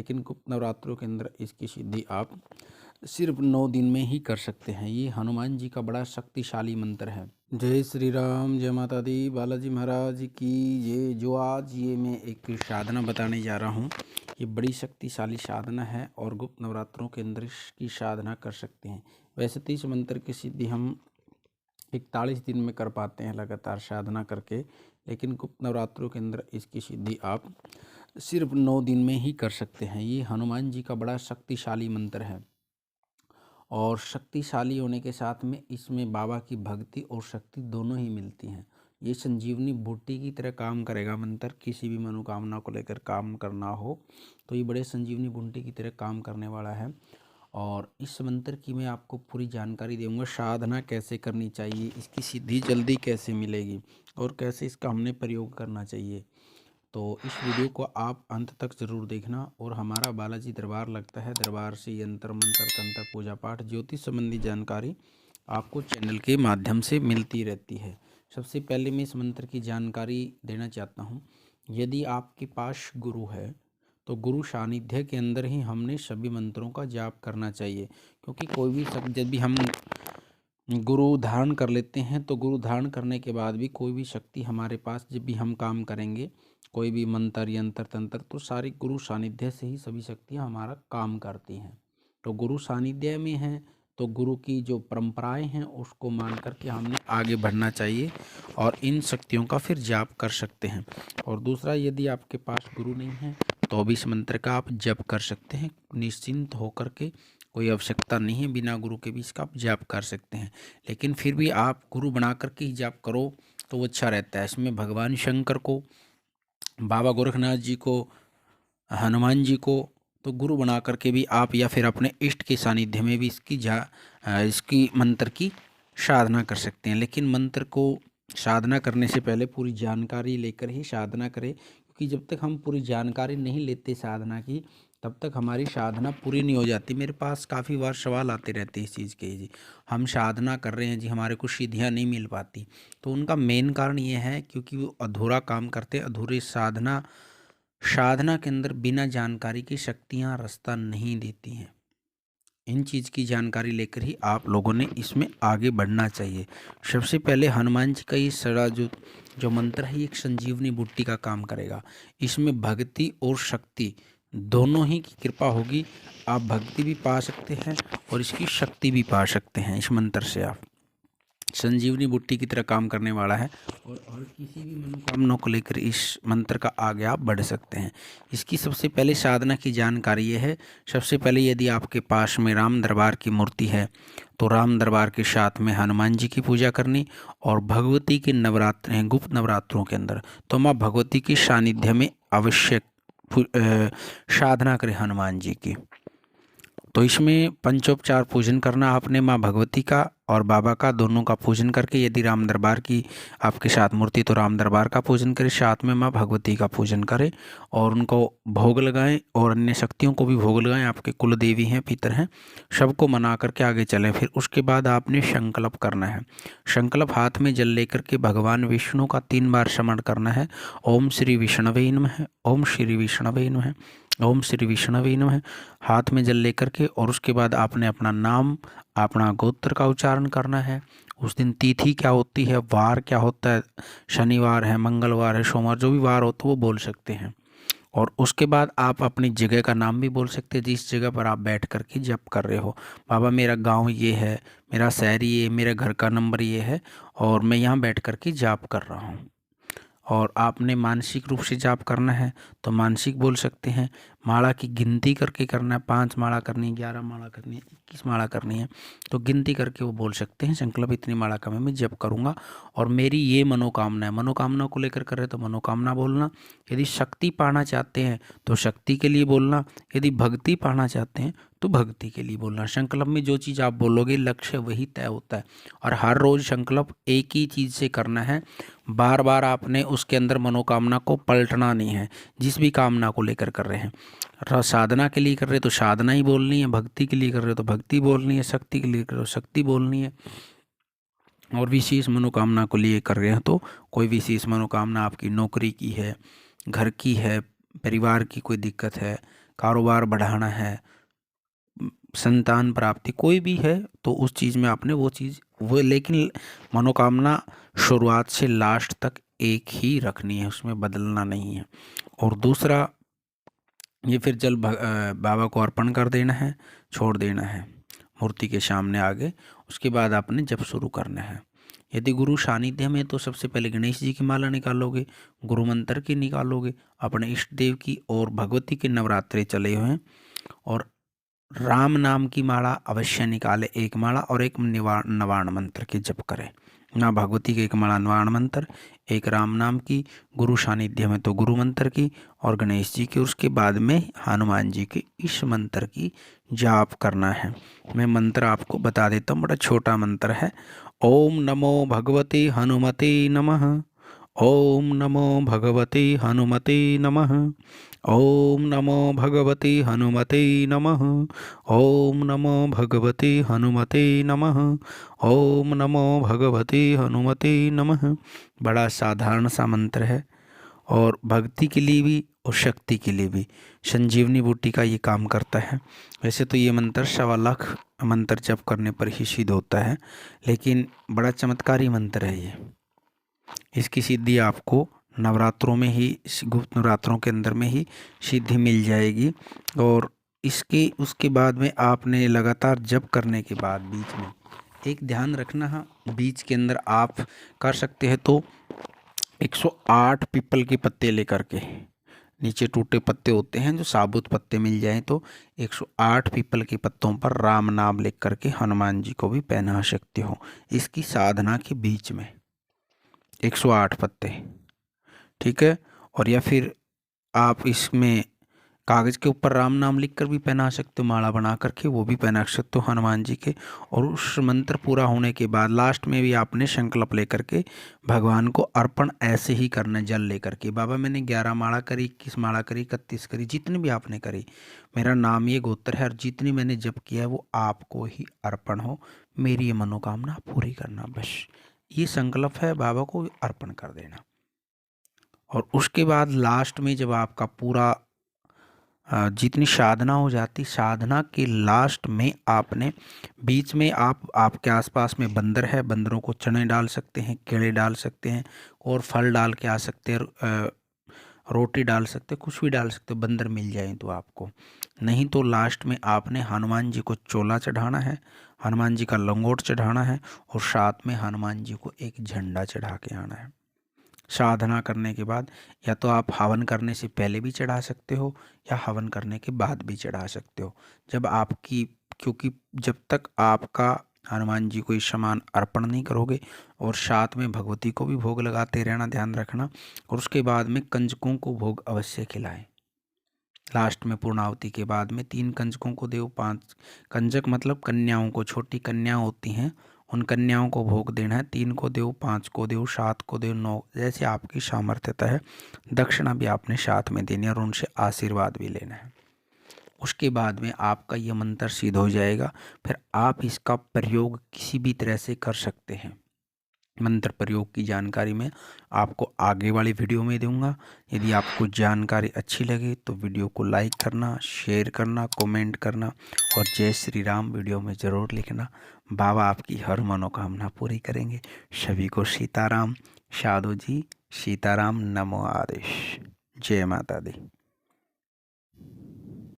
लेकिन गुप्त नवरात्रों के अंदर इसकी सिद्धि आप सिर्फ 9 दिन में ही कर सकते हैं। ये हनुमान जी का बड़ा शक्तिशाली मंत्र है। जय श्री राम, जय माता दी, बालाजी महाराज की ये जो आज ये मैं एक साधना बताने जा रहा हूँ, ये बड़ी शक्तिशाली साधना है और गुप्त नवरात्रों के अंदर इसकी साधना कर सकते हैं। वैसे तो इस मंत्र की सिद्धि हम 41 दिन में कर पाते हैं लगातार साधना करके, लेकिन गुप्त नवरात्रों के अंदर इसकी सिद्धि आप सिर्फ 9 दिन में ही कर सकते हैं। ये हनुमान जी का बड़ा शक्तिशाली मंत्र है और शक्तिशाली होने के साथ में इसमें बाबा की भक्ति और शक्ति दोनों ही मिलती हैं। ये संजीवनी बूटी की तरह काम करेगा मंत्र। किसी भी मनोकामना को लेकर काम करना हो तो ये बड़े संजीवनी बूटी की तरह काम करने वाला है। और इस मंत्र की मैं आपको पूरी जानकारी दूंगा, साधना कैसे करनी चाहिए, इसकी सिद्धि जल्दी कैसे मिलेगी और कैसे इसका हमने प्रयोग करना चाहिए। तो इस वीडियो को आप अंत तक ज़रूर देखना। और हमारा बालाजी दरबार लगता है, दरबार से यंत्र मंत्र तंत्र पूजा पाठ ज्योतिष संबंधी जानकारी आपको चैनल के माध्यम से मिलती रहती है। सबसे पहले मैं इस मंत्र की जानकारी देना चाहता हूँ। यदि आपके पास गुरु है तो गुरु सानिध्य के अंदर ही हमने सभी मंत्रों का जाप करना चाहिए, क्योंकि कोई भी शब्द जब भी हम गुरु धारण कर लेते हैं तो गुरु धारण करने के बाद भी कोई भी शक्ति हमारे पास जब भी हम काम करेंगे, कोई भी मंत्र यंत्र तंत्र, तो सारी गुरु सानिध्य से ही सभी शक्तियाँ हमारा काम करती हैं। तो गुरु सानिध्य में है तो गुरु की जो परंपराएं हैं उसको मान करके हमने आगे बढ़ना चाहिए और इन शक्तियों का फिर जाप कर सकते हैं। और दूसरा, यदि आपके पास गुरु नहीं है तो भी इस मंत्र का आप जप कर सकते हैं निश्चिंत होकर के। कोई आवश्यकता नहीं है, बिना गुरु के भी इसका आप जाप कर सकते हैं। लेकिन फिर भी आप गुरु बना करके ही जाप करो तो वो अच्छा रहता है। इसमें भगवान शंकर को, बाबा गोरखनाथ जी को, हनुमान जी को तो गुरु बना करके भी आप या फिर अपने इष्ट के सानिध्य में भी इसकी मंत्र की साधना कर सकते हैं। लेकिन मंत्र को साधना करने से पहले पूरी जानकारी लेकर ही साधना करें, क्योंकि जब तक हम पूरी जानकारी नहीं लेते साधना की तब तक हमारी साधना पूरी नहीं हो जाती। मेरे पास काफ़ी बार सवाल आते रहते हैं इस चीज़ के, जी हम साधना कर रहे हैं जी, हमारे को सिद्धियाँ नहीं मिल पाती। तो उनका मेन कारण ये है क्योंकि वो अधूरा काम करते, अधूरी साधना के अंदर बिना जानकारी की शक्तियाँ रास्ता नहीं देती हैं। इन चीज़ की जानकारी लेकर ही आप लोगों ने इसमें आगे बढ़ना चाहिए। सबसे पहले हनुमान जी का ये सारा जो मंत्र है, ये एक संजीवनी बूटी का काम करेगा। इसमें भक्ति और शक्ति दोनों ही की कृपा होगी। आप भक्ति भी पा सकते हैं और इसकी शक्ति भी पा सकते हैं। इस मंत्र से आप संजीवनी बूटी की तरह काम करने वाला है और किसी भी मनोकामना को लेकर इस मंत्र का आगे आप बढ़ सकते हैं। इसकी सबसे पहले साधना की जानकारी ये है। सबसे पहले यदि आपके पास में राम दरबार की मूर्ति है तो राम दरबार के साथ में हनुमान जी की पूजा करनी। और भगवती के नवरात्र हैं गुप्त नवरात्रों के अंदर, तो माँ भगवती की सानिध्य में आवश्यक साधना करें हनुमान जी की। तो इसमें पंचोपचार पूजन करना आपने माँ भगवती का और बाबा का, दोनों का पूजन करके। यदि राम दरबार की आपके साथ मूर्ति तो राम दरबार का पूजन करें, साथ में माँ भगवती का पूजन करें और उनको भोग लगाएं और अन्य शक्तियों को भी भोग लगाएं। आपके कुल देवी हैं, पितर हैं, सबको मना करके आगे चलें। फिर उसके बाद आपने संकल्प करना है। संकल्प हाथ में जल लेकर के भगवान विष्णु का 3 बार स्मरण करना है। ओम श्री विष्णवे नमः, ओम श्री विष्णवे नमः, ओम श्री विष्णवे नमः, हाथ में जल लेकर के। और उसके बाद आपने अपना नाम, अपना गोत्र का उच्चारण करना है। उस दिन तिथि क्या होती है, वार क्या होता है, शनिवार है, मंगलवार है, सोमवार, जो भी वार हो तो वो बोल सकते हैं। और उसके बाद आप अपनी जगह का नाम भी बोल सकते हैं, जिस जगह पर आप बैठ कर के जप कर रहे हो। बाबा मेरा गांव ये है, मेरा शहर ये, मेरे घर का नंबर ये है और मैं यहाँ बैठ कर के जाप कर रहा हूँ। और आपने मानसिक रूप से जाप करना है तो मानसिक बोल सकते हैं। माला की गिनती करके करना है, 5 माला करनी है, 11 माला करनी है, 21 माला करनी है, तो गिनती करके वो बोल सकते हैं संकल्प इतनी माला का मैं जप करूँगा और मेरी ये मनोकामना है। मनोकामना को लेकर कर रहे तो मनोकामना बोलना। यदि शक्ति पाना चाहते हैं तो शक्ति के लिए बोलना। यदि भक्ति पाना चाहते हैं तो भक्ति के लिए बोलना। संकल्प में जो चीज़ आप बोलोगे लक्ष्य वही तय होता है और हर रोज़ संकल्प एक ही चीज़ से करना है। बार बार आपने उसके अंदर मनोकामना को पलटना नहीं है। जिस भी कामना को लेकर कर रहे हैं, साधना के लिए कर रहे तो साधना ही बोलनी है, भक्ति के लिए कर रहे हो तो भक्ति बोलनी है, शक्ति के लिए कर रहे हो शक्ति बोलनी है। और विशेष मनोकामना को लिए कर रहे हैं तो कोई विशेष मनोकामना आपकी नौकरी की है, घर की है, परिवार की कोई दिक्कत है, कारोबार बढ़ाना है, संतान प्राप्ति कोई भी है तो उस चीज़ में आपने वो लेकिन मनोकामना शुरुआत से लास्ट तक एक ही रखनी है, उसमें बदलना नहीं है। और दूसरा, ये फिर जल बाबा को अर्पण कर देना है, छोड़ देना है मूर्ति के सामने आगे। उसके बाद आपने जप शुरू करना है। यदि गुरु सानिध्य में तो सबसे पहले गणेश जी की माला निकालोगे, गुरु मंत्र की निकालोगे, अपने इष्ट देव की और भगवती के नवरात्रे चले हुए हैं, और राम नाम की माला अवश्य निकाले, एक माला, और एक नवाण मंत्र के जप करें। माँ भगवती के एक माला नवाण मंत्र, एक राम नाम की, गुरु सानिध्य में तो गुरु मंत्र की और गणेश जी की, उसके बाद में हनुमान जी के इस मंत्र की जाप करना है। मैं मंत्र आपको बता देता हूँ, बड़ा छोटा मंत्र है। ओम नमो भगवते हनुमते नमः। ओम नमो भगवते हनुमते नमः। ओम नमो भगवते हनुमते नमः। ओम नमो भगवते हनुमते नमः। ओम नमो भगवते हनुमते नमः। बड़ा साधारण सा मंत्र है और भक्ति के लिए भी और शक्ति के लिए भी संजीवनी बूटी का ये काम करता है। वैसे तो ये मंत्र 1.25 लाख मंत्र जप करने पर ही सिद्ध होता है, लेकिन बड़ा चमत्कारी मंत्र है ये। इसकी सिद्धि आपको नवरात्रों में ही, गुप्त नवरात्रों के अंदर में ही सिद्धि मिल जाएगी। और उसके बाद में आपने लगातार जप करने के बाद बीच में एक ध्यान रखना है, बीच के अंदर आप कर सकते हैं तो 108 पीपल के पत्ते लेकर के, नीचे टूटे पत्ते होते हैं जो साबुत पत्ते मिल जाएं तो 108 पीपल के पत्तों पर राम नाम लिख करके हनुमान जी को भी पहना सकते हो। इसकी साधना के बीच में 108 पत्ते, ठीक है। और या फिर आप इसमें कागज़ के ऊपर राम नाम लिख कर भी पहना सकते हो, माला बना करके वो भी पहना सकते हो हनुमान जी के। और उस मंत्र पूरा होने के बाद लास्ट में भी आपने संकल्प लेकर के भगवान को अर्पण ऐसे ही करना, जल लेकर के, बाबा मैंने 11 माला करी, 21 माला करी, 31 करी, जितनी भी आपने करी, मेरा नाम ये गोत्र है और जितनी मैंने जप किया है वो आपको ही अर्पण हो, मेरी ये मनोकामना पूरी करना, बस ये संकल्प है, बाबा को अर्पण कर देना। और उसके बाद लास्ट में जब आपका पूरा जितनी साधना हो जाती, साधना के लास्ट में आपने बीच में आपके आसपास में बंदर है, बंदरों को चने डाल सकते हैं, केले डाल सकते हैं और फल डाल के आ सकते हैं, रोटी डाल सकते, कुछ भी डाल सकते, बंदर मिल जाए तो आपको। नहीं तो लास्ट में आपने हनुमान जी को चोला चढ़ाना है, हनुमान जी का लंगोट चढ़ाना है और साथ में हनुमान जी को एक झंडा चढ़ा के आना है। साधना करने के बाद या तो आप हवन करने से पहले भी चढ़ा सकते हो या हवन करने के बाद भी चढ़ा सकते हो। जब आपकी, क्योंकि जब तक आपका हनुमान जी को इस सामान अर्पण नहीं करोगे, और साथ में भगवती को भी भोग लगाते रहना, ध्यान रखना। और उसके बाद में कंजकों को भोग अवश्य खिलाएं। लास्ट में पूर्णाहुति के बाद में 3 कंजकों को देव, 5 कंजक मतलब कन्याओं को, छोटी कन्या होती हैं उन कन्याओं को भोग देना है। 3 को देव, 5 को देव, 7 को देव, 9, जैसे आपकी सामर्थ्यता है। दक्षिणा भी आपने साथ में देनी है और उनसे आशीर्वाद भी लेना है। उसके बाद में आपका ये मंत्र सिद्ध हो जाएगा। फिर आप इसका प्रयोग किसी भी तरह से कर सकते हैं। मंत्र प्रयोग की जानकारी मैं आपको आगे वाली वीडियो में दूंगा। यदि आपको जानकारी अच्छी लगे तो वीडियो को लाइक करना, शेयर करना, कमेंट करना और जय श्री राम वीडियो में ज़रूर लिखना। बाबा आपकी हर मनोकामना पूरी करेंगे। सभी को सीताराम। साधु जी सीताराम, नमो आदेश। जय माता दी।